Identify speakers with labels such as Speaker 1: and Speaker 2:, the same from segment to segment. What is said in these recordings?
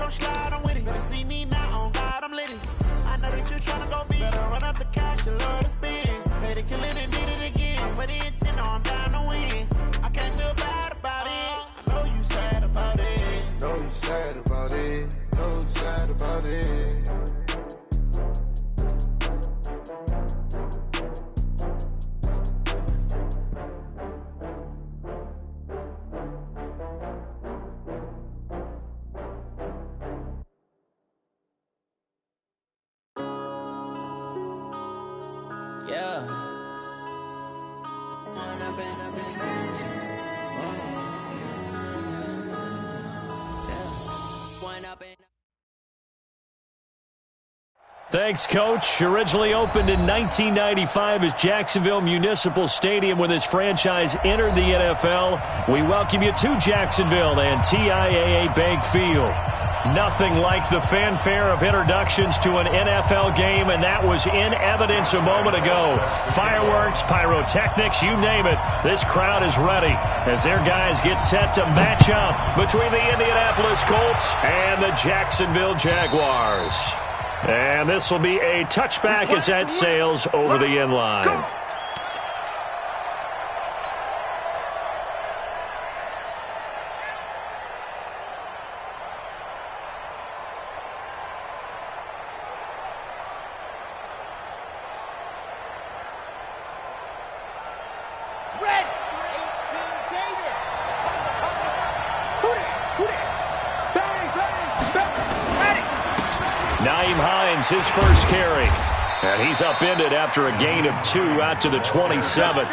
Speaker 1: come slide, I'm with it. Better see me now, on God, I'm litty. I know that you're trying to go big. Better run up the cash, you love to spend. Made it, kill it, and did it again. But the intent, no, I'm down to win. I can't feel bad about it. I know you sad about it.
Speaker 2: Know you sad about it. Know you sad about it.
Speaker 3: Thanks, Coach. Originally opened in 1995 as Jacksonville Municipal Stadium when this franchise entered the NFL. We welcome you to Jacksonville and TIAA Bank Field. Nothing like the fanfare of introductions to an NFL game, and that was in evidence a moment ago. Fireworks, pyrotechnics, you name it. This crowd is ready as their guys get set to match up between the Indianapolis Colts and the Jacksonville Jaguars. And this will be a touchback as that sails over the end line. His first carry, and he's upended after a gain of 2 out to the 27.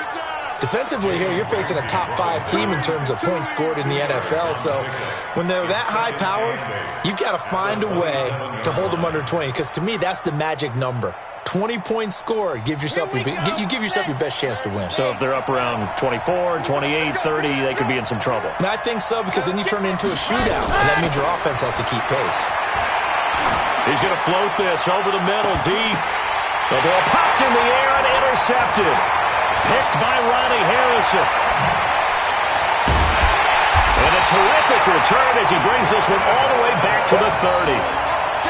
Speaker 4: Defensively here, you're facing a top 5 team in terms of points scored in the NFL, so when they're that high-powered, you've got to find a way to hold them under 20, because to me, that's the magic number. 20 points scored, you give yourself your best chance to win.
Speaker 3: So if they're up around 24, 28, 30, they could be in some trouble.
Speaker 4: And I think so, because then you turn it into a shootout, and that means your offense has to keep pace.
Speaker 3: He's going to float this over the middle, deep. The ball popped in the air and intercepted. Picked by Ronnie Harrison. And a terrific return as he brings this one all the way back to the 30.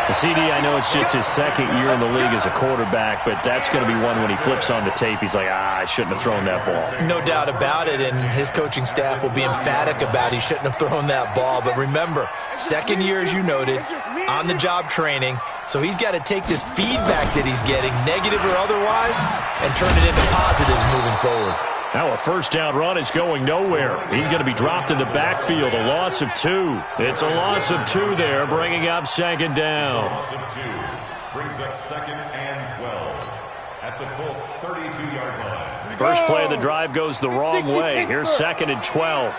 Speaker 3: The CD, I know it's just his second year in the league as a quarterback, but that's going to be one when he flips on the tape. He's like, I shouldn't have thrown that ball.
Speaker 4: No doubt about it, and his coaching staff will be emphatic about he shouldn't have thrown that ball. But remember, second year, as you noted, on-the-job training, so he's got to take this feedback that he's getting, negative or otherwise, and turn it into positives moving forward.
Speaker 3: Now a first down run is going nowhere. He's going to be dropped in the backfield, a loss of 2. It's a loss of 2 there, bringing up second down.
Speaker 5: A loss of 2 brings up 2nd and 12 at the Colts' 32-yard line.
Speaker 3: First play of the drive goes the wrong way. Here's 2nd and 12.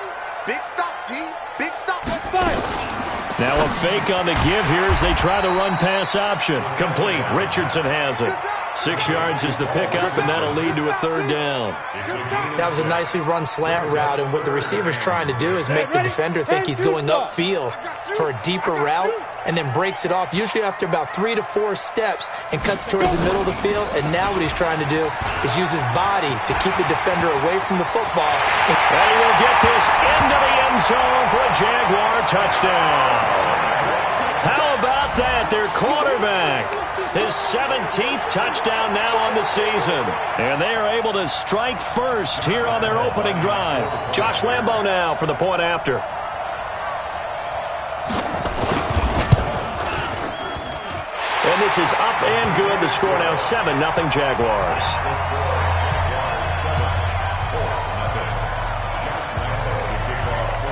Speaker 1: Big stop, G. Big stop. Let's fight.
Speaker 3: Now a fake on the give here as they try the run-pass option. Complete. Richardson has it. 6 yards is the pickup, and that'll lead to a third down.
Speaker 4: That was a nicely run slant route, and what the receiver's trying to do is make the defender think he's going upfield for a deeper route, and then breaks it off, usually after about 3 to 4 steps, and cuts towards the middle of the field. And now what he's trying to do is use his body to keep the defender away from the football.
Speaker 3: And he will get this into the end zone for a Jaguar touchdown. How about that? Their quarterback. His 17th touchdown now on the season. And they are able to strike first here on their opening drive. Josh Lambo now for the point after. And this is up and good. The score now 7-0 Jaguars.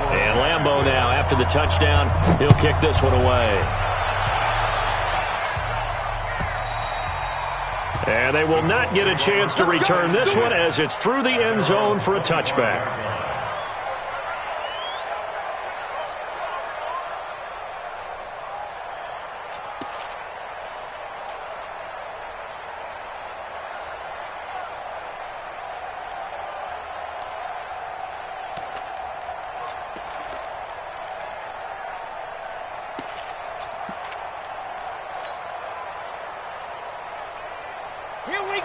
Speaker 3: And Lambo now after the touchdown. He'll kick this one away. And they will not get a chance to return this one as it's through the end zone for a touchback.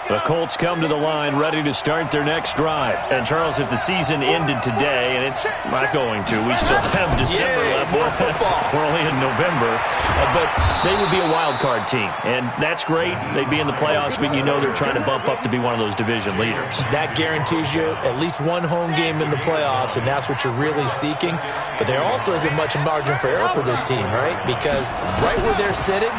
Speaker 3: The Colts come to the line ready to start their next drive. And, Charles, if the season ended today, and it's not going to, we still have December left.
Speaker 4: More football.
Speaker 3: We're only in November. But they would be a wild card team. And that's great. They'd be in the playoffs, but you know they're trying to bump up to be one of those division leaders.
Speaker 4: That guarantees you at least one home game in the playoffs, and that's what you're really seeking. But there also isn't much margin for error for this team, right? Because right where they're sitting,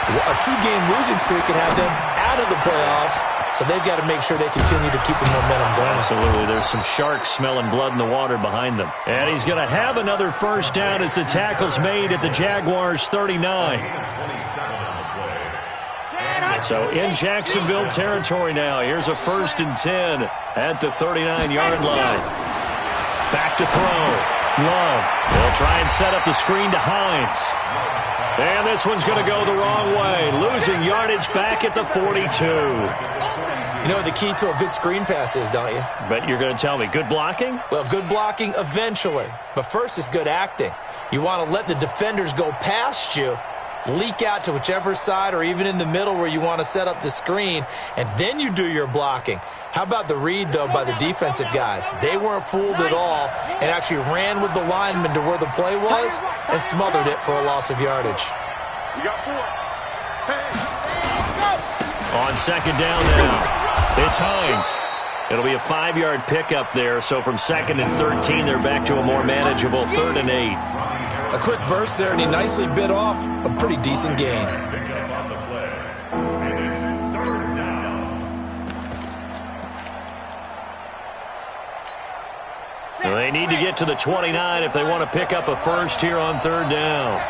Speaker 4: a 2-game losing streak can have them out of the playoffs, so they've got to make sure they continue to keep the momentum going.
Speaker 3: Absolutely. There's some sharks smelling blood in the water behind them. And he's going to have another first down as the tackle's made at the Jaguars' 39. So in Jacksonville territory now. Here's a 1st and 10 at the 39-yard line. Back to throw. Love. They'll try and set up the screen to Hines. And this one's going to go the wrong way. Losing yardage back at the 42.
Speaker 4: You know what the key to a good screen pass is, don't you?
Speaker 3: Bet you're going to tell me. Good blocking?
Speaker 4: Well, good blocking eventually. But first is good acting. You want to let the defenders go past you, leak out to whichever side or even in the middle where you want to set up the screen, and then you do your blocking. How about the read, though, by the defensive guys? They weren't fooled at all and actually ran with the lineman to where the play was and smothered it for a loss of yardage.
Speaker 3: On second down now, it's Hines. It'll be a 5-yard pickup there, so from 2nd and 13, they're back to a more manageable 3rd and 8.
Speaker 4: A quick burst there, and he nicely bit off a pretty decent gain.
Speaker 3: So they need to get to the 29 if they want to pick up a first here on 3rd down.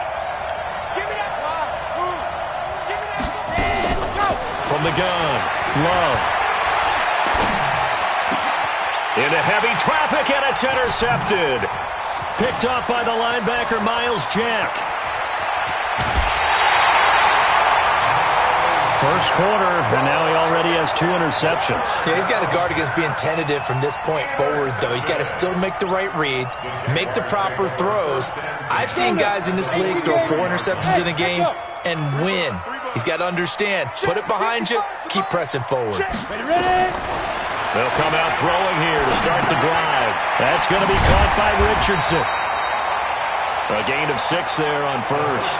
Speaker 3: From the gun, Love. Into heavy traffic, and it's intercepted. Picked off by the linebacker, Miles Jack. First quarter, and now he already has 2 interceptions.
Speaker 4: Yeah, he's got to guard against being tentative from this point forward, though. He's got to still make the right reads, make the proper throws. I've seen guys in this league throw 4 interceptions in a game and win. He's got to understand, put it behind you, keep pressing forward.
Speaker 3: They'll come out throwing here to start the drive. That's going to be caught by Richardson. A gain of 6 there on first.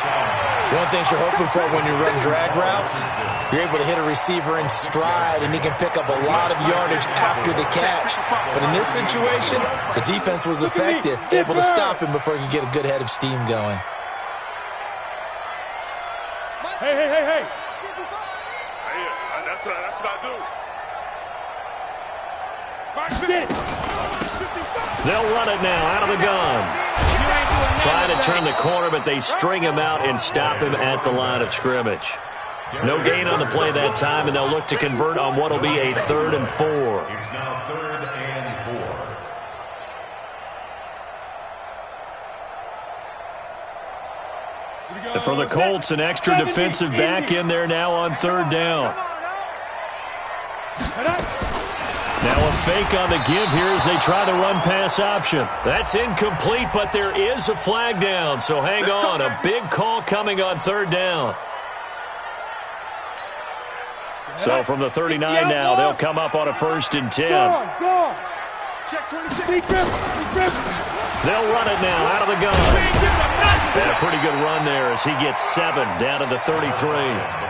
Speaker 4: One of the things you're hoping for when you run drag routes, you're able to hit a receiver in stride, and he can pick up a lot of yardage after the catch. But in this situation, the defense was effective, able to stop him before he could get a good head of steam going.
Speaker 6: Hey. That's what I do.
Speaker 3: They'll run it now out of the gun. Try to turn the corner, but they string him out and stop him at the line of scrimmage. No gain on the play that time, and they'll look to convert on what will be a 3rd and 4.
Speaker 5: It's now 3rd and 4.
Speaker 3: And for the Colts, an extra defensive back in there now on 3rd down. Now a fake on the give here as they try the run-pass option. That's incomplete, but there is a flag down, so hang on. A big call coming on 3rd down. So from the 39 now, they'll come up on a 1st and 10. They'll run it now out of the gun. And a pretty good run there as he gets 7 down to the 33.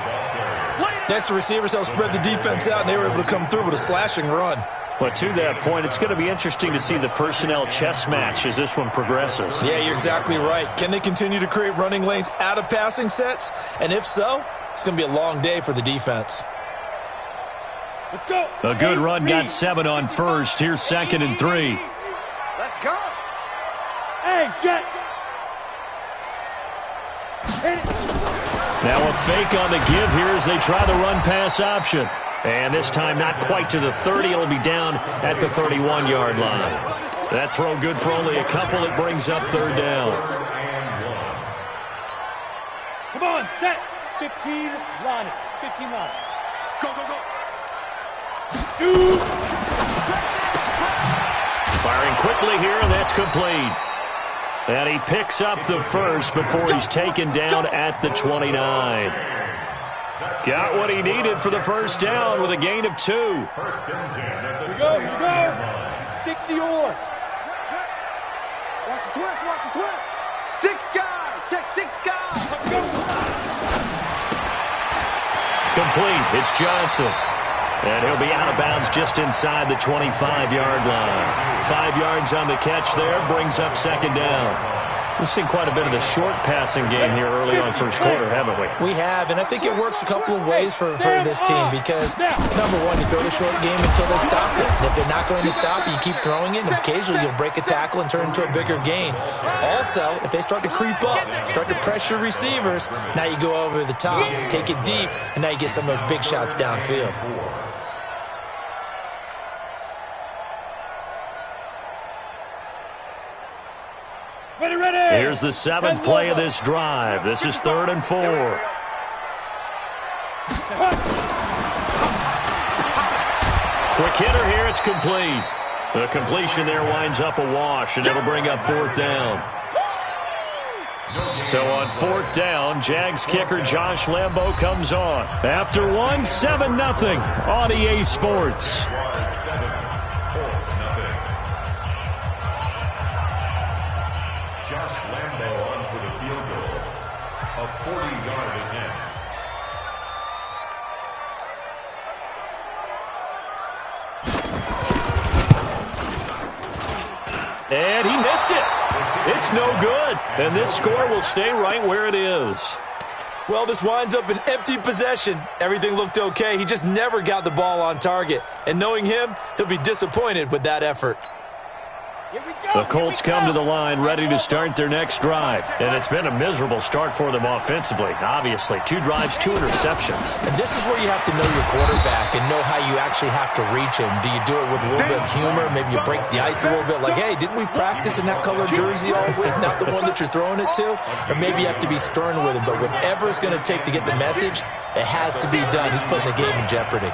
Speaker 4: Next, the receivers helped spread the defense out, and they were able to come through with a slashing run.
Speaker 3: Well, to that point, it's going to be interesting to see the personnel chess match as this one progresses.
Speaker 4: Yeah, you're exactly right. Can they continue to create running lanes out of passing sets? And if so, it's going to be a long day for the defense.
Speaker 6: Let's go.
Speaker 3: A good run got 7 on first. Here's 2nd and 3.
Speaker 6: Let's go. Hey, Jet. Hit it.
Speaker 3: Now a fake on the give here as they try the run-pass option. And this time not quite to the 30. It'll be down at the 31-yard line. That throw good for only a couple. It brings up 3rd down.
Speaker 6: Come on, set. 15, line it. 15, line it. Go. Shoot.
Speaker 3: Firing quickly here, and that's complete. And he picks up the first before he's taken down at the 29. Got what he needed for the first down with a gain of 2.
Speaker 5: First and 10 at the
Speaker 6: Here we go, here we go. 60 or.
Speaker 7: Watch the twist, watch the twist.
Speaker 6: 6 guys, check 6 guys. Let's go.
Speaker 3: Complete. It's Johnson. And he'll be out of bounds just inside the 25-yard line. 5 yards on the catch there, brings up second down. We've seen quite a bit of the short passing game here early on first quarter, haven't we?
Speaker 4: We have, and I think it works a couple of ways for this team because, number one, you throw the short game until they stop it. And if they're not going to stop it, you keep throwing it, and occasionally you'll break a tackle and turn into a bigger gain. Also, if they start to creep up, start to pressure receivers, now you go over the top, take it deep, and now you get some of those big shots downfield.
Speaker 3: Here's the 7th play of this drive. This is 3rd and 4. Quick hitter here. It's complete. The completion there winds up a wash, and it'll bring up 4th down. So on 4th down, Jags kicker Josh Lambo comes on. After 1, 7-0 on EA Sports.
Speaker 5: Josh Lambo on for the field goal. A 40-yard attempt.
Speaker 3: And he missed it. It's no good. And this score will stay right where it is.
Speaker 4: Well, this winds up an empty possession. Everything looked okay. He just never got the ball on target. And knowing him, he'll be disappointed with that effort.
Speaker 3: The Colts come to the line ready to start their next drive. And it's been a miserable start for them offensively, obviously. 2 drives, 2 interceptions.
Speaker 4: And this is where you have to know your quarterback and know how you actually have to reach him. Do you do it with a little bit of humor? Maybe you break the ice a little bit like, hey, didn't we practice in that color jersey all week, not the one that you're throwing it to? Or maybe you have to be stern with him. But whatever it's going to take to get the message, it has to be done. He's putting the game in jeopardy.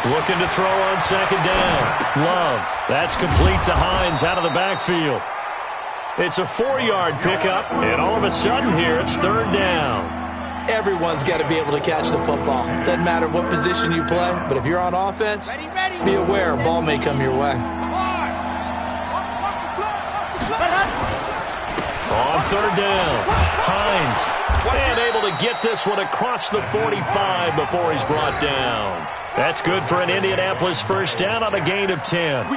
Speaker 3: Looking to throw on second down. Love. That's complete to Hines out of the backfield. It's a 4-yard pickup, and all of a sudden here it's 3rd down.
Speaker 4: Everyone's got to be able to catch the football. Doesn't matter what position you play, but if you're on offense, be aware a ball may come your way.
Speaker 3: On 3rd down, Hines. And able to get this one across the 45 before he's brought down. That's good for an Indianapolis first down on a gain of 10.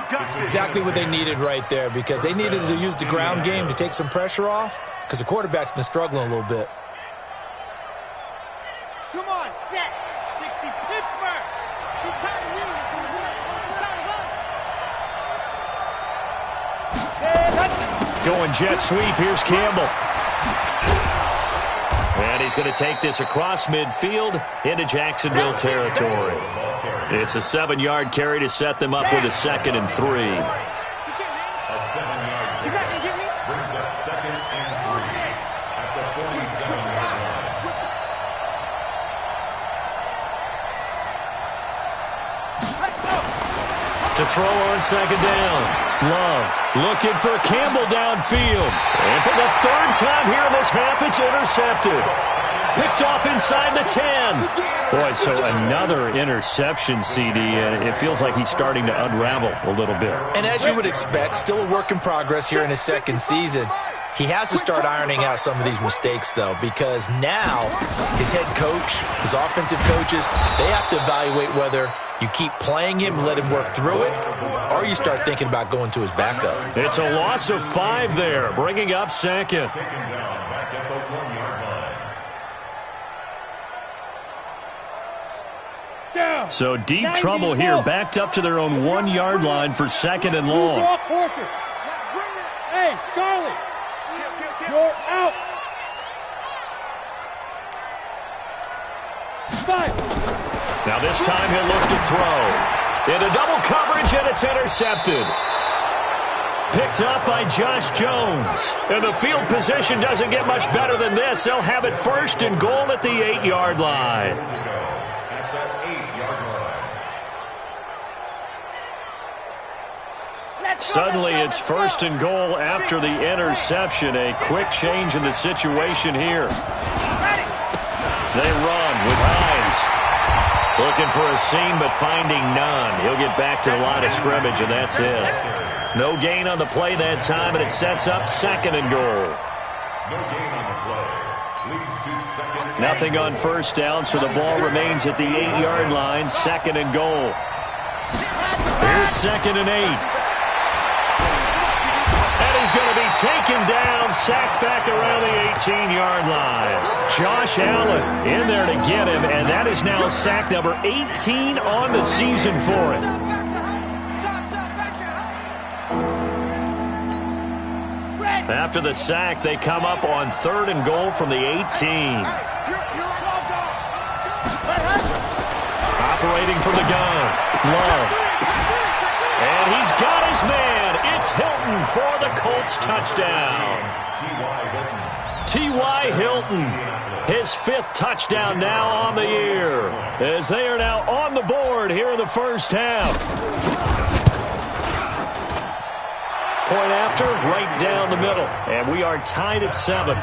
Speaker 4: Exactly what they needed right there because they needed to use the ground game to take some pressure off because the quarterback's been struggling a little bit.
Speaker 7: Come on, set. 60 Pittsburgh. He's tired of winning.
Speaker 3: Going jet sweep. Here's Campbell. And he's going to take this across midfield into Jacksonville territory. It's a 7-yard carry to set them up with a 2nd and 3.
Speaker 5: A 7-yard carry brings up 2nd and 3 at the 47-yard line.
Speaker 3: To throw on second down. Love looking for Campbell downfield. And for the 3rd time here in this half, it's intercepted. Picked off inside the 10. Boy, so another interception, CD, and it feels like he's starting to unravel a little bit.
Speaker 4: And as you would expect, still a work in progress here in his 2nd season. He has to start ironing out some of these mistakes, though, because now his head coach, his offensive coaches, they have to evaluate whether you keep playing him, let him work through it, or you start thinking about going to his backup.
Speaker 3: It's a loss of 5 there, bringing up 2nd.
Speaker 5: Taken down back at the 1-yard line.
Speaker 3: So deep trouble here, backed up to their own 1-yard line for 2nd and long.
Speaker 6: Hey, Charlie, you're out. 5.
Speaker 3: Now this time he'll look to throw. Into double coverage, and it's intercepted. Picked up by Josh Jones. And the field position doesn't get much better than this. They'll have it 1st and goal at the 8-yard line. Suddenly it's 1st and goal after the interception. A quick change in the situation here. They run with Hines. Looking for a seam, but finding none. He'll get back to the line of scrimmage, and that's it. No gain on the play that time, and it sets up 2nd and goal.
Speaker 5: No gain on the play. Leads to 2nd.
Speaker 3: Nothing on first down, so the ball remains at the 8-yard line. 2nd and goal. Here's 2nd and 8. And he's going to be taken down, sacked back around the 18-yard line. Josh Allen in there to get him, and that is now sack number 18 on the season for him. After the sack, they come up on 3rd and goal from the 18. Operating from the gun, Love. And he's got his man. It's Hilton for the Colts touchdown. T.Y. Hilton, his 5th touchdown now on the year, as they are now on the board here in the first half. Point after, right down the middle. And we are tied at 7.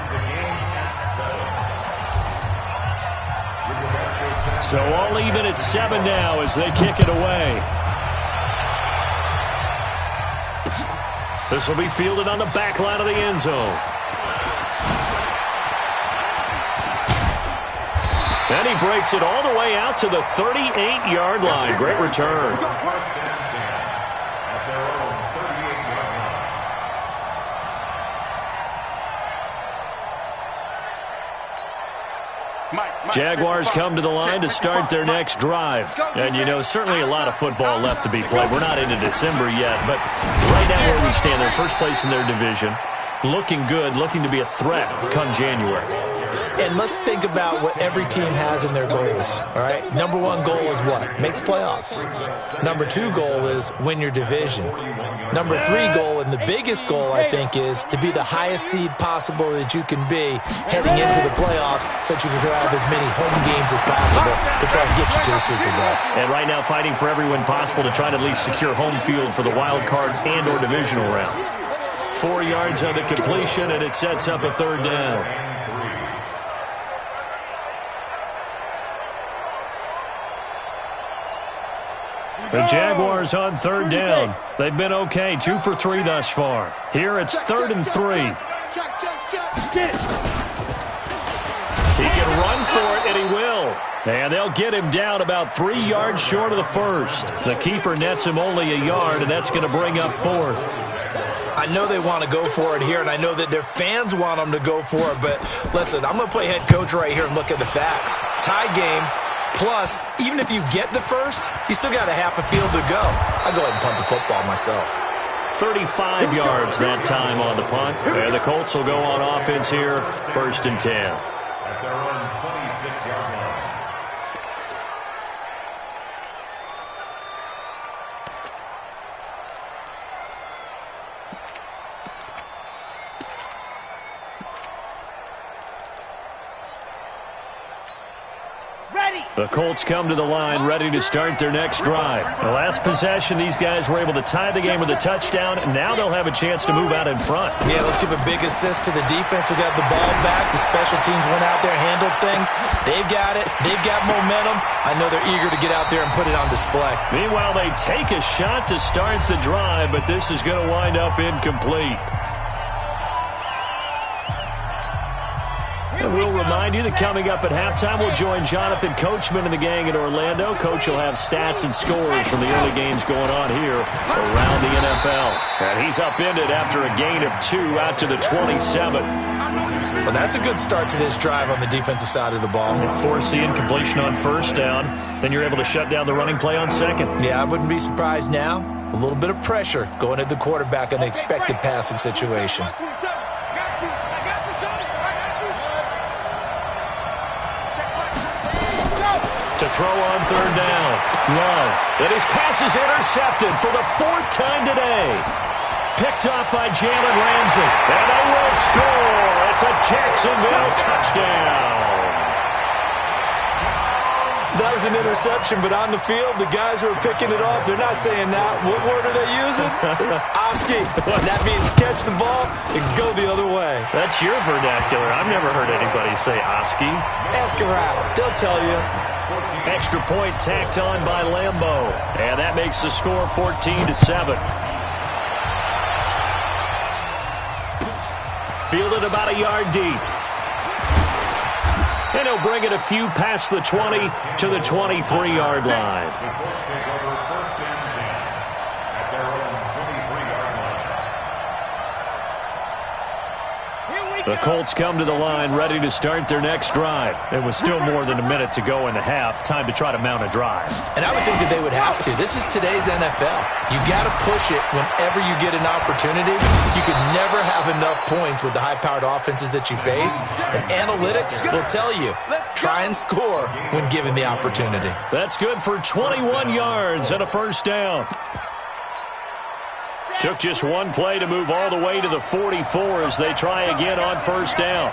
Speaker 3: So all even at 7 now as they kick it away. This will be fielded on the back line of the end zone. And he breaks it all the way out to the 38-yard line. Great return. Jaguars come to the line to start their next drive. And, you know, certainly a lot of football left to be played. We're not into December yet, but right now where we stand, they're first place in their division. Looking good, looking to be a threat come January.
Speaker 4: And let's think about what every team has in their goals, all right? Number 1 goal is what? Make the playoffs. Number 2 goal is win your division. Number 3 goal, and the biggest goal, I think, is to be the highest seed possible that you can be heading into the playoffs so that you can have as many home games as possible to try to get you to the Super Bowl.
Speaker 3: And right now fighting for every win possible to try to at least secure home field for the wild card and or divisional round. 4 yards on the completion, and it sets up a 3rd down. The Jaguars on 3rd down. They've been okay, 2 for 3 thus far. Here it's 3rd and 3. He can run for it, and he will. And they'll get him down about 3 yards short of the first. The keeper nets him only a yard, and that's going to bring up 4th.
Speaker 4: I know they want to go for it here, and I know that their fans want them to go for it, but listen, I'm going to play head coach right here and look at the facts. Tie game. Plus, even if you get the first, you still got a half a field to go. I'll go ahead and punt the football myself.
Speaker 3: 35 yards that time on the punt. And the Colts will go on offense here, 1st and 10.
Speaker 5: At their own 26-yard line.
Speaker 3: The Colts come to the line ready to start their next drive. The last possession, these guys were able to tie the game with a touchdown, and now they'll have a chance to move out in front.
Speaker 4: Yeah, let's give a big assist to the defense who got the ball back. The special teams went out there, handled things. They've got it. They've got momentum. I know they're eager to get out there and put it on display.
Speaker 3: Meanwhile, they take a shot to start the drive, but this is going to wind up incomplete. And we'll remind you that coming up at halftime, we'll join Jonathan Coachman and the gang in Orlando. Coach will have stats and scores from the early games going on here around the NFL. And he's upended after a gain of 2 out to the 27.
Speaker 4: Well, that's a good start to this drive on the defensive side of the ball.
Speaker 3: And force the incompletion on 1st down. Then you're able to shut down the running play on 2nd.
Speaker 4: Yeah, I wouldn't be surprised now. A little bit of pressure going at the quarterback in the expected passing situation.
Speaker 3: To throw on 3rd down. Love. And his pass is intercepted for the 4th time today. Picked up by Jalen Ramsey. And they will score. It's a Jacksonville touchdown.
Speaker 4: That was an interception, but on the field, the guys who are picking it off, they're not saying that. What word are they using? It's Oski. That means catch the ball and go the other way.
Speaker 3: That's your vernacular. I've never heard anybody say Oski.
Speaker 4: Ask around. They'll tell you.
Speaker 3: Extra point tacked on by Lambeau. And that makes the score 14-7. Fielded about a yard deep. And he'll bring it a few past the 20 to the 23-yard line.
Speaker 5: The Colts take over first and 10 at their own 23-yard line.
Speaker 3: The Colts come to the line ready to start their next drive. It was still more than a minute to go in the half. Time to try to mount a drive.
Speaker 4: And I would think that they would have to. This is today's NFL. You got to push it whenever you get an opportunity. You can never have enough points with the high-powered offenses that you face. And analytics will tell you, try and score when given the opportunity.
Speaker 3: That's good for 21 yards and a first down. Took just one play to move all the way to the 44 as they try again on first down.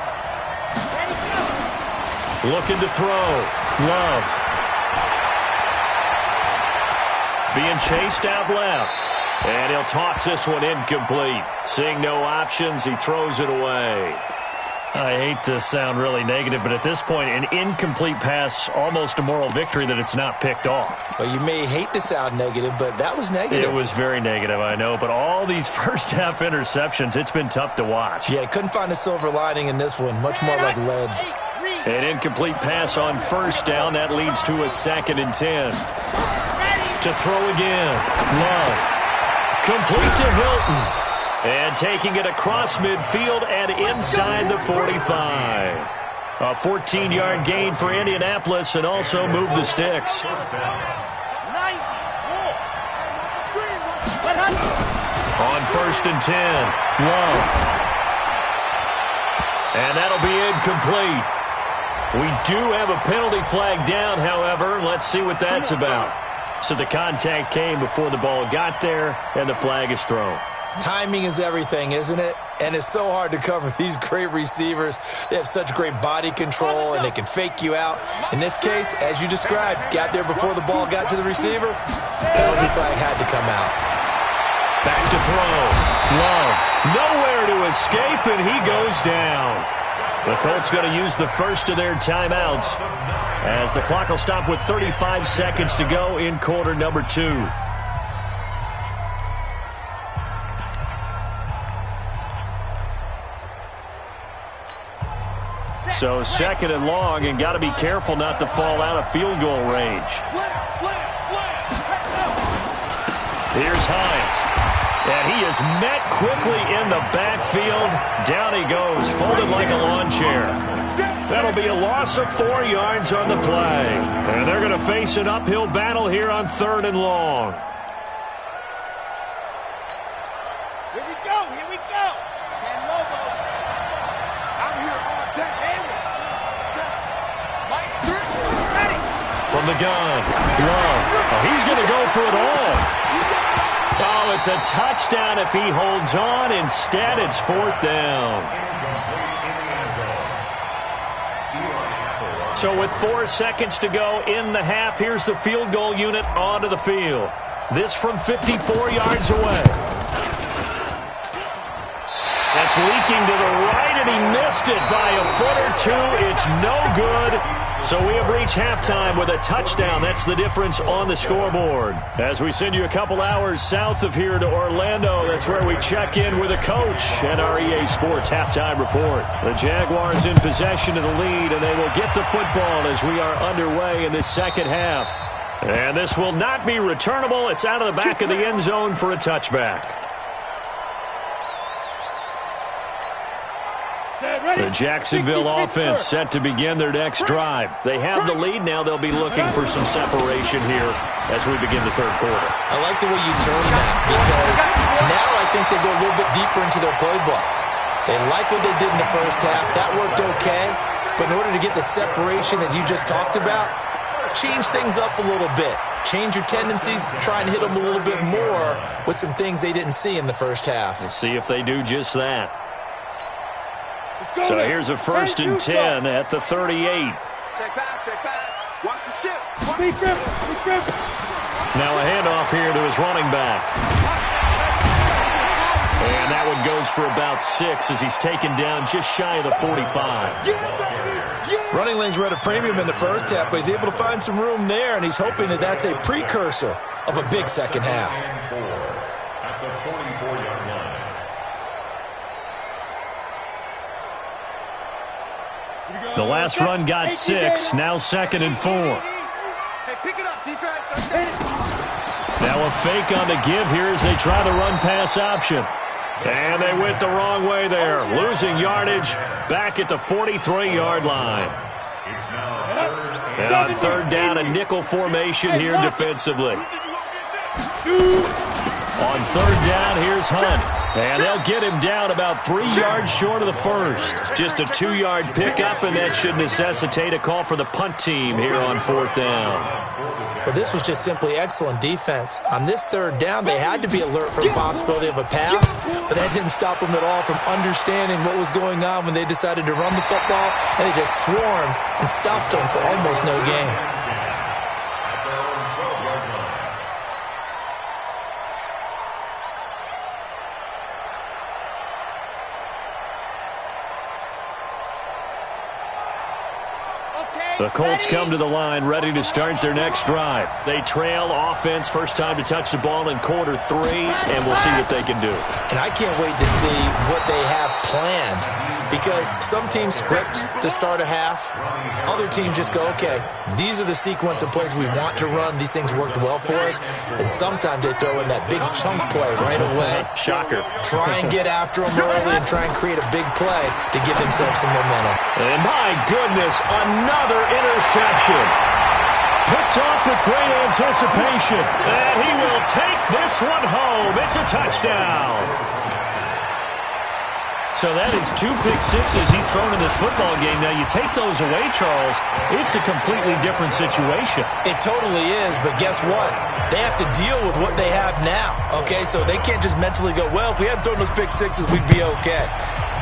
Speaker 3: Looking to throw. Love. Being chased out left. And he'll toss this one incomplete. Seeing no options, he throws it away. I hate to sound really negative, but at this point, an incomplete pass, almost a moral victory that it's not picked off.
Speaker 4: Well, you may hate to sound negative, but that was negative.
Speaker 3: It was very negative, I know, but all these first-half interceptions, it's been tough to watch.
Speaker 4: Yeah, couldn't find a silver lining in this one. Much more like lead.
Speaker 3: An incomplete pass on first down. That leads to a 2nd and 10. To throw again. Love. Complete to Hilton. And taking it across midfield and inside the 45. A 14-yard gain for Indianapolis and also move the sticks. On first and 10, Love. And that'll be incomplete. We do have a penalty flag down, however. Let's see what that's about. So the contact came before the ball got there, and the flag is thrown.
Speaker 4: Timing is everything, isn't it? And it's so hard to cover these great receivers. They have such great body control, and they can fake you out. In this case, as you described, got there before the ball got to the receiver. Penalty flag had to come out.
Speaker 3: Back to throw. Love. Nowhere to escape, and he goes down. The Colts going to use the first of their timeouts as the clock will stop with 35 seconds to go in quarter number 2. So 2nd and long, and got to be careful not to fall out of field goal range. Here's Hines. And he is met quickly in the backfield. Down he goes, folded like a lawn chair. That'll be a loss of 4 yards on the play. And they're going to face an uphill battle here on 3rd and long.
Speaker 7: Here we go, here we go. Ken Lobo. I'm here all day. Mike, ready.
Speaker 3: From the gun, Love. Oh, he's going to go for it all. Oh, it's a touchdown if he holds on. Instead, it's 4th down. So with 4 seconds to go in the half, here's the field goal unit onto the field. This from 54 yards away. That's leaking to the right, and he missed it by a foot or two. It's no good. So we have reached halftime with a touchdown. That's the difference on the scoreboard. As we send you a couple hours south of here to Orlando, that's where we check in with a coach and our EA Sports halftime report. The Jaguars in possession of the lead, and they will get the football as we are underway in this second half. And this will not be returnable. It's out of the back of the end zone for a touchback. The Jacksonville offense set to begin their next drive. They have the lead now. They'll be looking for some separation here as we begin the third quarter.
Speaker 4: I like the way you term that because now I think they go a little bit deeper into their playbook. They like what they did in the first half. That worked okay. But in order to get the separation that you just talked about, change things up a little bit. Change your tendencies. Try and hit them a little bit more with some things they didn't see in the first half.
Speaker 3: We'll see if they do just that. So here's a 1st and 10 at the 38.
Speaker 7: Check back, check back. Watch the ship.
Speaker 3: Now a handoff here to his running back. And that one goes for about 6 as he's taken down just shy of the 45.
Speaker 4: Running lanes were at a premium in the first half, but he's able to find some room there, and he's hoping that that's a precursor of a big second half.
Speaker 5: At the 44-yard line.
Speaker 3: The last run got 6, now 2nd and 4.
Speaker 7: Hey, pick it up, defense.
Speaker 3: Now a fake on the give here as they try the run-pass option. And they went the wrong way there, losing yardage back at the 43-yard line.
Speaker 5: It's now
Speaker 3: And on 3rd down, a nickel formation here defensively. On 3rd down, here's Hunt. And they'll get him down about 3 yards short of the first. Just a 2-yard pickup, and that should necessitate a call for the punt team here on 4th down.
Speaker 4: But this was just simply excellent defense. On this 3rd down, they had to be alert for the possibility of a pass, but that didn't stop them at all from understanding what was going on when they decided to run the football, and they just swarmed and stopped them for almost no gain.
Speaker 3: The Colts come to the line ready to start their next drive. They trail offense, first time to touch the ball in quarter 3, and we'll see what they can do.
Speaker 4: And I can't wait to see what they have planned, because some teams script to start a half. Other teams just go, okay, these are the sequence of plays we want to run. These things worked well for us. And sometimes they throw in that big chunk play right away.
Speaker 3: Shocker.
Speaker 4: Try and get after them early and try and create a big play to give themselves some momentum.
Speaker 3: And my goodness, another interception. Picked off with great anticipation. And he will take this one home. It's a touchdown. So that is 2 pick sixes he's thrown in this football game. Now, you take those away, Charles, it's a completely different situation.
Speaker 4: It totally is, but guess what? They have to deal with what they have now, okay? So they can't just mentally go, well, if we hadn't thrown those pick sixes, we'd be okay.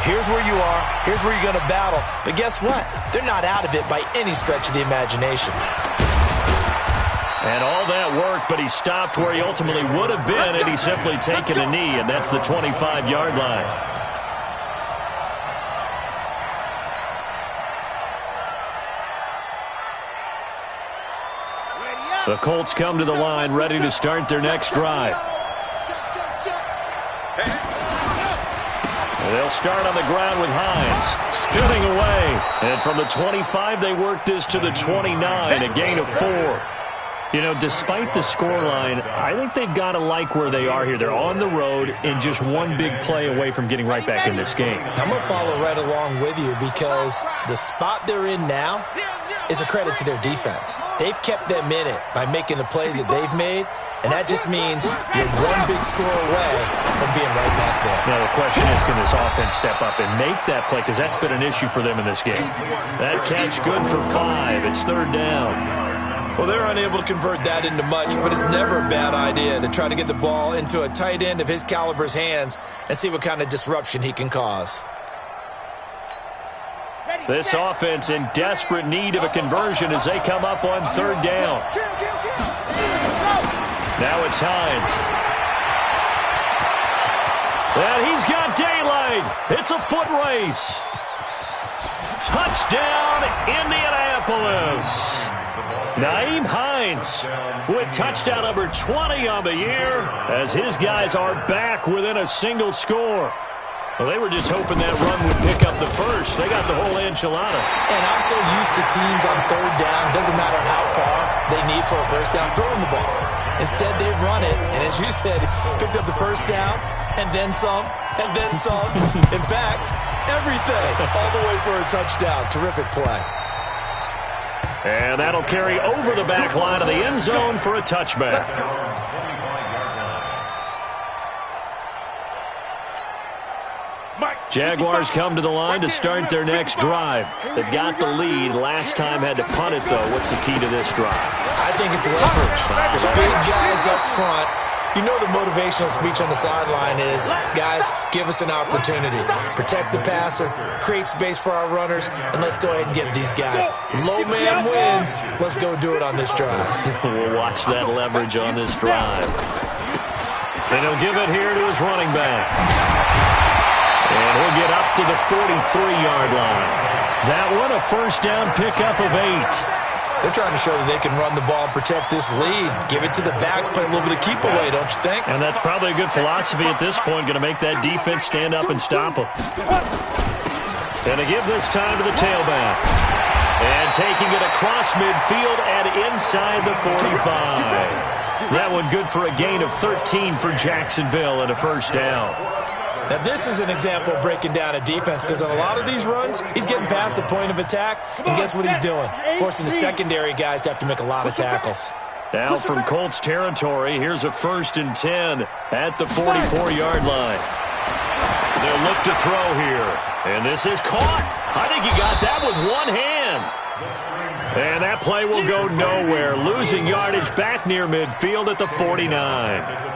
Speaker 4: Here's where you are. Here's where you're going to battle. But guess what? They're not out of it by any stretch of the imagination.
Speaker 3: And all that work, but he stopped where he ultimately would have been had he simply taken a knee, and that's the 25-yard line. The Colts come to the line ready to start their next drive. And they'll start on the ground with Hines, spinning away. And from the 25, they work this to the 29, a gain of 4. You know, despite the scoreline, I think they've got to like where they are here. They're on the road and just one big play away from getting right back in this game.
Speaker 4: I'm going to follow right along with you because the spot they're in now is a credit to their defense. They've kept them in it by making the plays that they've made, and that just means you're one big score away from being right back there.
Speaker 3: Now, the question is, can this offense step up and make that play? Because that's been an issue for them in this game. That catch good for 5. It's 3rd down.
Speaker 4: Well, they're unable to convert that into much, but it's never a bad idea to try to get the ball into a tight end of his caliber's hands and see what kind of disruption he can cause.
Speaker 3: This offense in desperate need of a conversion as they come up on 3rd down. Now it's Hines. And he's got daylight. It's a foot race. Touchdown, Indianapolis. Nyheim Hines with touchdown number 20 on the year as his guys are back within a single score. Well, they were just hoping that run would pick up the first. They got the whole enchilada.
Speaker 4: And I'm so used to teams on 3rd down, doesn't matter how far they need for a first down, throwing the ball. Instead, they run it, and as you said, picked up the first down, and then some, and then some. In fact, everything, all the way for a touchdown. Terrific play.
Speaker 3: And that'll carry over the back line of the end zone for a touchback. Jaguars come to the line to start their next drive. They've got the lead. Last time had to punt it, though. What's the key to this drive?
Speaker 4: I think it's leverage. There's big guys up front You know the motivational speech on the sideline is, guys, give us an opportunity. Protect the passer, create space for our runners, and let's go ahead and get these guys. Low man wins. Let's go do it on this drive.
Speaker 3: We'll watch that leverage on this drive. And he'll give it here to his running back. And he'll get up to the 43-yard line. That one, a first down pickup of 8.
Speaker 4: They're trying to show that they can run the ball and protect this lead. Give it to the backs, play a little bit of keep away, don't you think?
Speaker 3: And that's probably a good philosophy at this point, going to make that defense stand up and stop them. And to give this time to the tailback. And taking it across midfield and inside the 45. That one good for a gain of 13 for Jacksonville and a first down.
Speaker 4: Now, this is an example of breaking down a defense, because on a lot of these runs, he's getting past the point of attack, and guess what he's doing? Forcing the secondary guys to have to make a lot of tackles.
Speaker 3: Now from Colts territory, here's a 1st and 10 at the 44-yard line. They'll look to throw here, and this is caught. I think he got that with one hand. And that play will go nowhere, losing yardage back near midfield at the 49.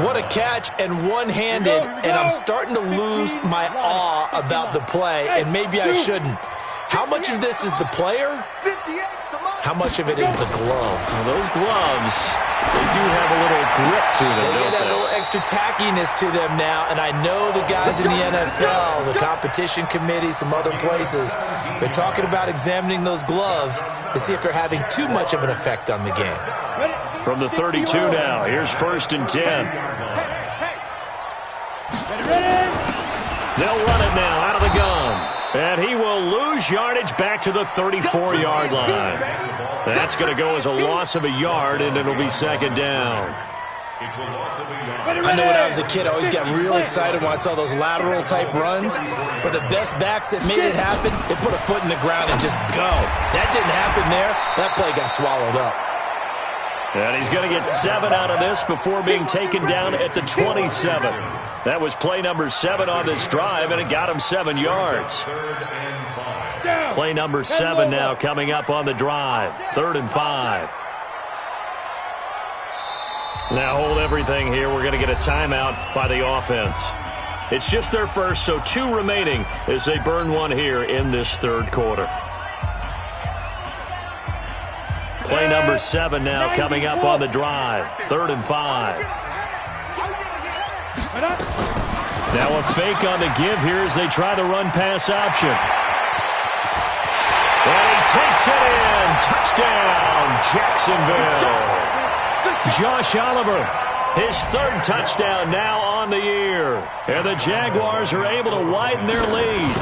Speaker 4: What a catch, and one-handed, and I'm starting to lose my awe about the play, and maybe I shouldn't. How much of this is the player? How much of it is the glove?
Speaker 3: Well, those gloves, they do have a little grip to them,
Speaker 4: They
Speaker 3: don't
Speaker 4: get a
Speaker 3: they?
Speaker 4: little extra tackiness to them now, and I know the guys in the NFL, the competition committee, some other places, they're talking about examining those gloves to see if they're having too much of an effect on the game.
Speaker 3: From the 32 now, here's 1st and 10. They'll run it now out of the gun. And he will lose yardage back to the 34-yard line. That's going to go as a loss of a yard, and it'll be 2nd down.
Speaker 4: I know when I was a kid, I always got real excited when I saw those lateral-type runs. But the best backs that made it happen, they put a foot in the ground and just go. That didn't happen there. That play got swallowed up.
Speaker 3: And he's going to get 7 out of this before being taken down at the 27. That was play number 7 on this drive, and it got him 7 yards. Play number 7 now coming up on the drive. 3rd and 5. Now hold everything here. We're going to get a timeout by the offense. It's just their first, so 2 remaining as they burn one here in this 3rd quarter. Play number 7 now coming up on the drive. 3rd and 5. Now a fake on the give here as they try the run-pass option. And he takes it in. Touchdown, Jacksonville. Josh Oliver, his 3rd touchdown now on the year. And the Jaguars are able to widen their lead.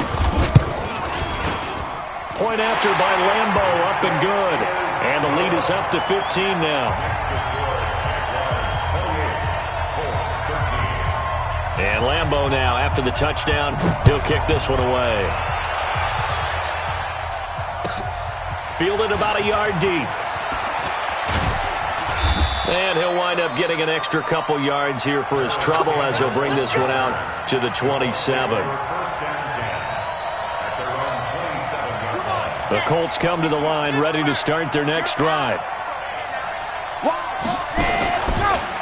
Speaker 3: Point after by Lambeau, up and good. And the lead is up to 15 now. And Lambeau now, after the touchdown, he'll kick this one away. Fielded about a yard deep. And he'll wind up getting an extra couple yards here for his trouble as he'll bring this one out to the 27. The Colts come to the line, ready to start their next drive.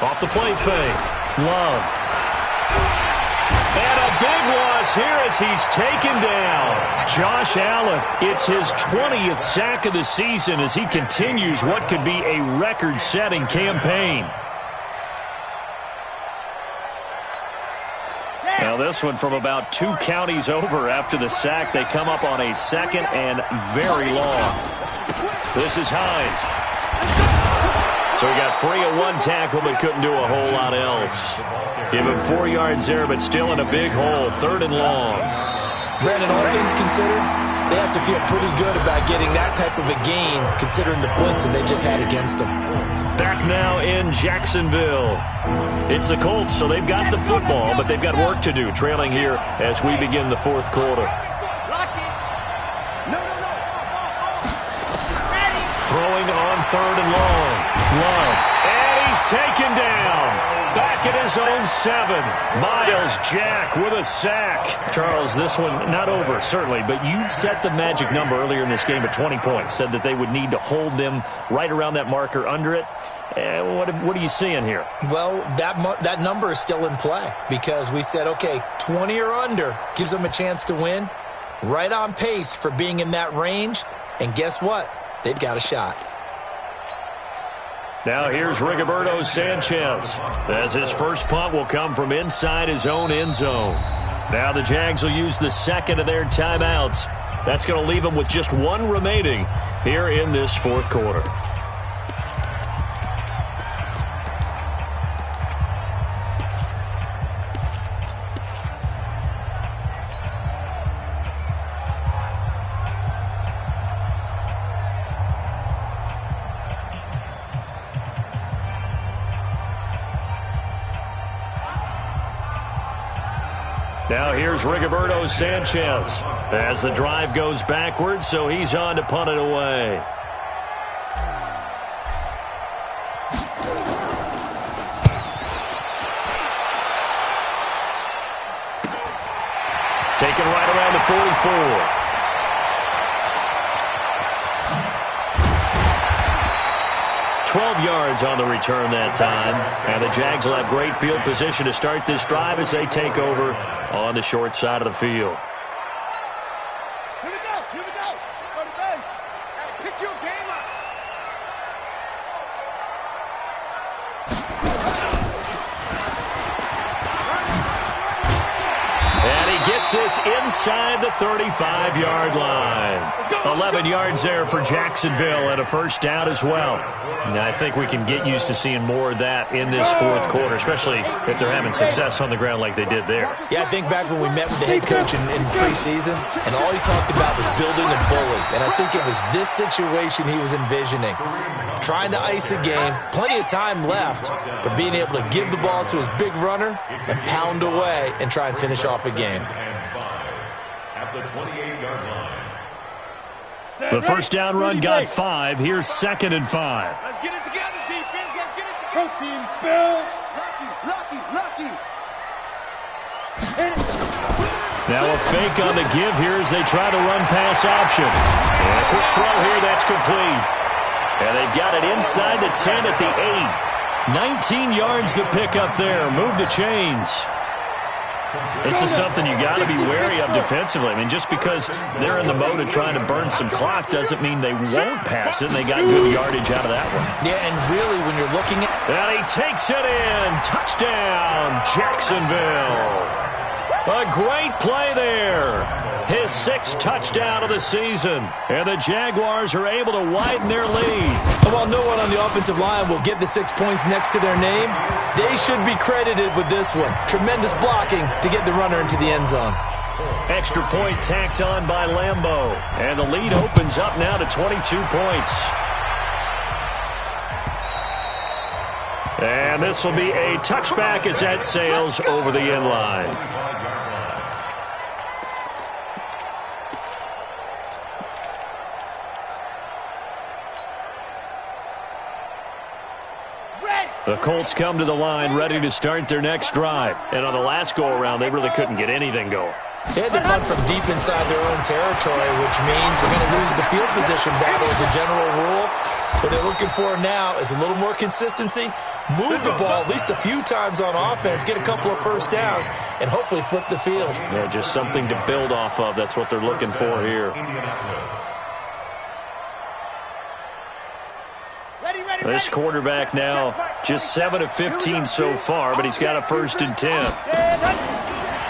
Speaker 3: Off the play fake. Love. And a big loss here as he's taken down. Josh Allen, it's his 20th sack of the season as he continues what could be a record-setting campaign. Now this one from about 2 counties over after the sack. They come up on a 2nd and very long. This is Hines. So he got free of 1 tackle but couldn't do a whole lot else. Give him 4 yards there, but still in a big hole. 3rd and long.
Speaker 4: Brandon, all things considered, they have to feel pretty good about getting that type of a gain considering the blitz that they just had against them.
Speaker 3: Back now in Jacksonville. It's the Colts, so they've got the football, but they've got work to do, trailing here as we begin the 4th quarter. Throwing on 3rd and long. Love. And he's He's taken down. Back at his own 7. Miles Jack with a sack. Charles, this one not over, certainly, but you set the magic number earlier in this game at 20 points. Said that they would need to hold them right around that marker under it. What are you seeing here?
Speaker 4: Well, that number is still in play because we said, okay, 20 or under gives them a chance to win. Right on pace for being in that range. And guess what? They've got a shot.
Speaker 3: Now here's Rigoberto Sanchez, as his first punt will come from inside his own end zone. Now the Jags will use the second of their timeouts. That's going to leave them with just one remaining here in this fourth quarter. Now here's Rigoberto Sanchez as the drive goes backwards, so he's on to punt it away. Taken right around the 44. 12 yards on the return that time. And the Jags will have great field position to start this drive as they take over on the short side of the field.
Speaker 7: Here we go. Go to base. Gotta pick your game up.
Speaker 3: And he gets this inside the 35-yard line. 11 yards there for Jacksonville and a first down as well. Now, I think we can get used to seeing more of that in this fourth quarter, especially if they're having success on the ground like they did there.
Speaker 4: Yeah, I think back when we met with the head coach in preseason, and all he talked about was building a bully. And I think it was this situation he was envisioning. Trying to ice a game, plenty of time left, but being able to give the ball to his big runner and pound away and try and finish off a game.
Speaker 5: At the 28-yard line.
Speaker 3: The first down run got 5. Here's 2nd and 5.
Speaker 6: Let's get it together, defense. Let's get it together. Go team, spell.
Speaker 7: Lucky.
Speaker 3: Now a fake on the give here as they try to run pass option. And a quick throw here, that's complete. And they've got it inside the 10 at the 8. 19 yards to pick up there. Move the chains. This is something you got to be wary of defensively. I mean, just because they're in the mode of trying to burn some clock doesn't mean they won't pass it. And they got good yardage out of that one.
Speaker 4: Yeah, and really when you're looking at...
Speaker 3: And he takes it in. Touchdown, Jacksonville. A great play there. His 6th touchdown of the season. And the Jaguars are able to widen their lead.
Speaker 4: And while no one on the offensive line will get the 6 points next to their name, they should be credited with this one. Tremendous blocking to get the runner into the end zone.
Speaker 3: Extra point tacked on by Lambeau. And the lead opens up now to 22 points. And this will be a touchback as that sails over the end line. The Colts come to the line ready to start their next drive. And on the last go-around, they really couldn't get anything going.
Speaker 4: They had to punt from deep inside their own territory, which means they're going to lose the field position battle as a general rule. What they're looking for now is a little more consistency, move the ball at least a few times on offense, get a couple of first downs, and hopefully flip the field.
Speaker 3: Yeah, just something to build off of. That's what they're looking for here. This quarterback now just 7 of 15 so far, but he's got a 1st and 10.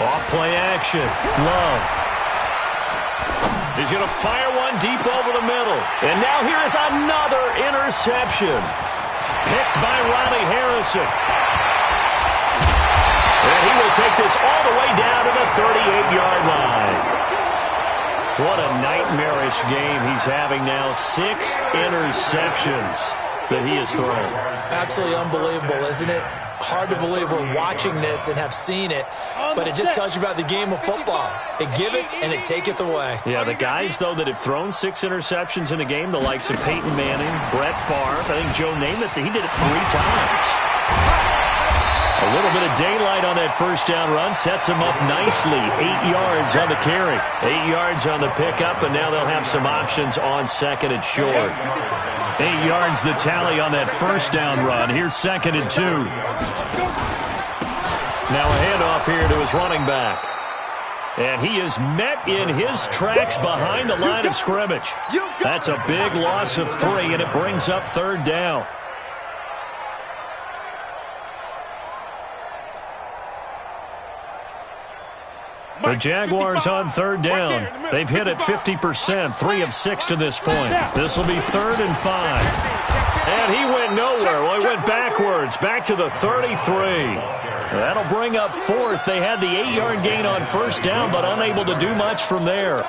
Speaker 3: Off play action. Love. He's going to fire one deep over the middle. And now here is another interception. Picked by Riley Harrison. And he will take this all the way down to the 38-yard line. What a nightmarish game he's having now. 6 interceptions that he has thrown.
Speaker 4: Absolutely unbelievable, isn't it? Hard to believe we're watching this and have seen it, but it just tells you about the game of football. It giveth and it taketh away.
Speaker 3: Yeah, the guys, though, that have thrown 6 interceptions in a game, the likes of Peyton Manning, Brett Favre, I think Joe Namath, he did it 3 times. A little bit of daylight on that first down run sets them up nicely. 8 yards on the carry, 8 yards on the pickup, and now they'll have some options on second and short. 8 yards the tally on that first down run. Here's second and 2. Now a handoff here to his running back. And he is met in his tracks behind the line of scrimmage. That's a big loss of 3, and it brings up third down. The Jaguars on third down. They've hit it 50%, 3 of 6 to this point. This will be 3rd and 5. And he went nowhere. Well, he went backwards, back to the 33. That'll bring up 4th. They had the 8-yard gain on first down, but unable to do much from there.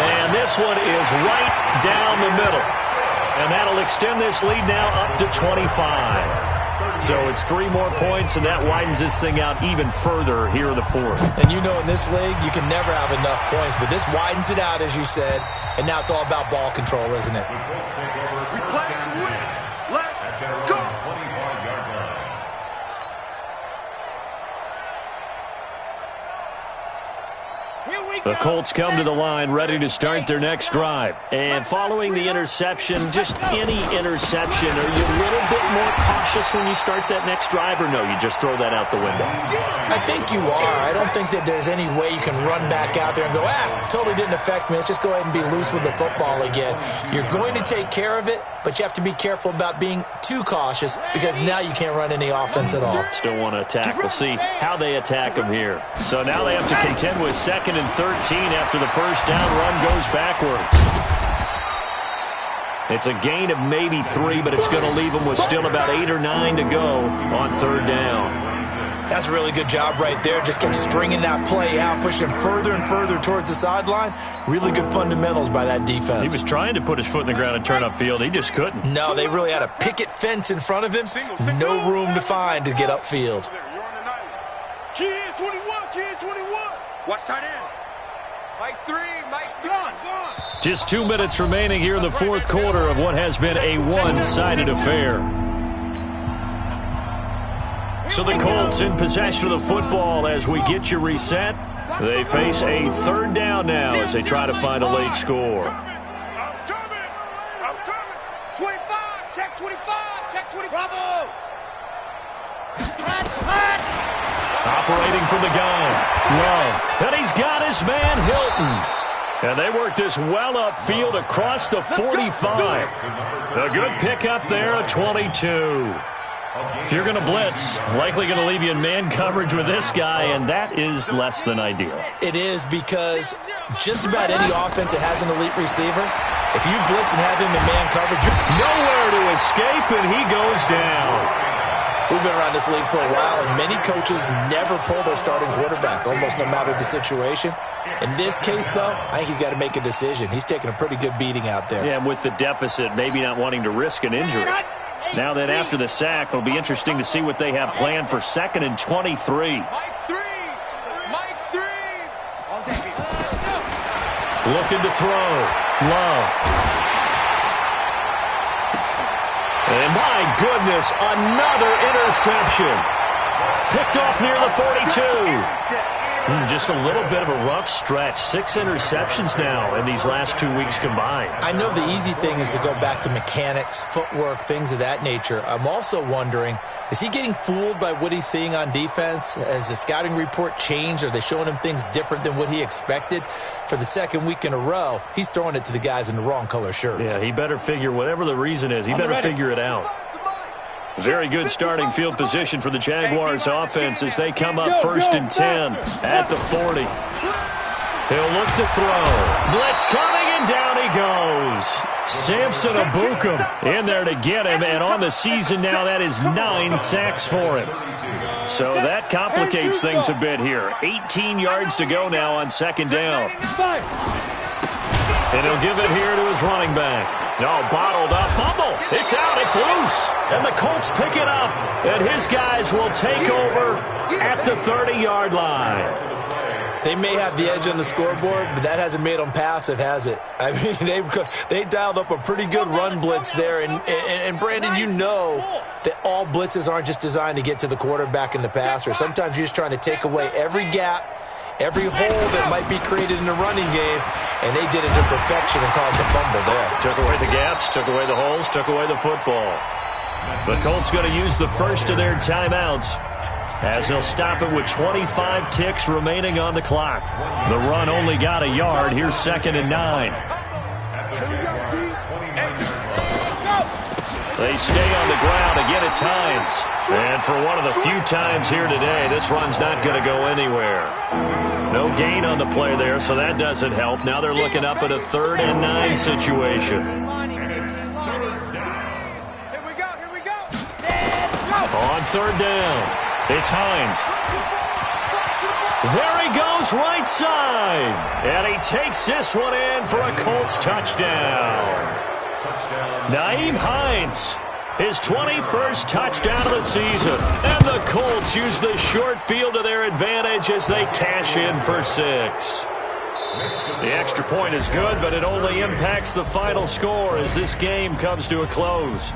Speaker 3: And this one is right down the middle. And that'll extend this lead now up to 25. So it's 3 more points, and that widens this thing out even further here in the 4th.
Speaker 4: And you know in this league, you can never have enough points, but this widens it out, as you said, and now it's all about ball control, isn't it?
Speaker 7: We play to win. Let's go.
Speaker 3: The Colts come to the line ready to start their next drive. And following the interception, just any interception, are you a little bit more cautious when you start that next drive, or no, you just throw that out the window?
Speaker 4: I think you are. I don't think that there's any way you can run back out there and go, totally didn't affect me. Let's just go ahead and be loose with the football again. You're going to take care of it, but you have to be careful about being too cautious because now you can't run any offense at all.
Speaker 3: Still want to attack. We'll see how they attack them here. So now they have to contend with 2nd and 13 after the first down run goes backwards. It's a gain of maybe 3, but it's going to leave them with still about 8 or 9 to go on third down.
Speaker 4: That's a really good job right there. Just kept stringing that play out, pushing him further and further towards the sideline. Really good fundamentals by that defense.
Speaker 3: He was trying to put his foot in the ground and turn upfield. He just couldn't.
Speaker 4: No, they really had a picket fence in front of him. No room to find to get upfield.
Speaker 7: Kid 21, kid 21. Watch tight end. Mike 3, Mike gone.
Speaker 3: Just 2 minutes remaining here in the 4th quarter of what has been a one-sided affair. So the Colts in possession of the football as we get you reset. They face a third down now as they try to find a late score.
Speaker 7: I'm coming. 25, check 25, check 20. Bravo.
Speaker 3: Operating from the gun. Love. And he's got his man Hilton. And they work this well upfield across the 45. A good pickup there at 22. If you're going to blitz, likely going to leave you in man coverage with this guy, and that is less than ideal.
Speaker 4: It is because just about any offense that has an elite receiver, if you blitz and have him in man coverage,
Speaker 3: nowhere to escape, and he goes down.
Speaker 4: We've been around this league for a while, and many coaches never pull their starting quarterback, almost no matter the situation. In this case, though, I think he's got to make a decision. He's taking a pretty good beating out there.
Speaker 3: Yeah, and with the deficit, maybe not wanting to risk an injury. Now then, after the sack, it'll be interesting to see what they have planned for 2nd and 23.
Speaker 7: Mike 3.
Speaker 3: Looking to throw. Love. And my goodness, another interception. Picked off near the 42. Just a little bit of a rough stretch. 6 interceptions now in these last 2 weeks combined.
Speaker 4: I know the easy thing is to go back to mechanics, footwork, things of that nature. I'm also wondering, is he getting fooled by what he's seeing on defense? Has the scouting report changed? Are they showing him things different than what he expected? For the 2nd week in a row, he's throwing it to the guys in the wrong color shirts.
Speaker 3: Yeah, he better figure, whatever the reason is, he better figure it out. Very good starting field position for the Jaguars offense as they come up 1st and 10 at the 40. He'll look to throw. Blitz coming, and down he goes. Samson Abukum in there to get him, and on the season now, that is 9 sacks for him. So that complicates things a bit here. 18 yards to go now on 2nd down. And he'll give it here to his running back. No, bottled up. Fumble. It's out. It's loose. And the Colts pick it up. And his guys will take over at the 30-yard line.
Speaker 4: They may have the edge on the scoreboard, but that hasn't made them passive, has it? I mean, they dialed up a pretty good run blitz there. And Brandon, you know that all blitzes aren't just designed to get to the quarterback and the passer. Sometimes you're just trying to take away every gap, every hole that might be created in the running game, and they did it to perfection and caused a fumble there.
Speaker 3: Took away the gaps, took away the holes, took away the football. The Colts going to use the first of their timeouts, as he'll stop it with 25 ticks remaining on the clock. The run only got a yard. Here's 2nd and 9. They stay on the ground. Again, it's Hines. And for one of the few times here today, this run's not going to go anywhere. No gain on the play there, so that doesn't help. Now they're looking up at a 3rd and 9 situation. On 3rd down. It's Hines. There he goes, right side. And he takes this one in for a Colts touchdown. Nyheim Hines, his 21st touchdown of the season. And the Colts use the short field to their advantage as they cash in for 6. The extra point is good, but it only impacts the final score as this game comes to a close.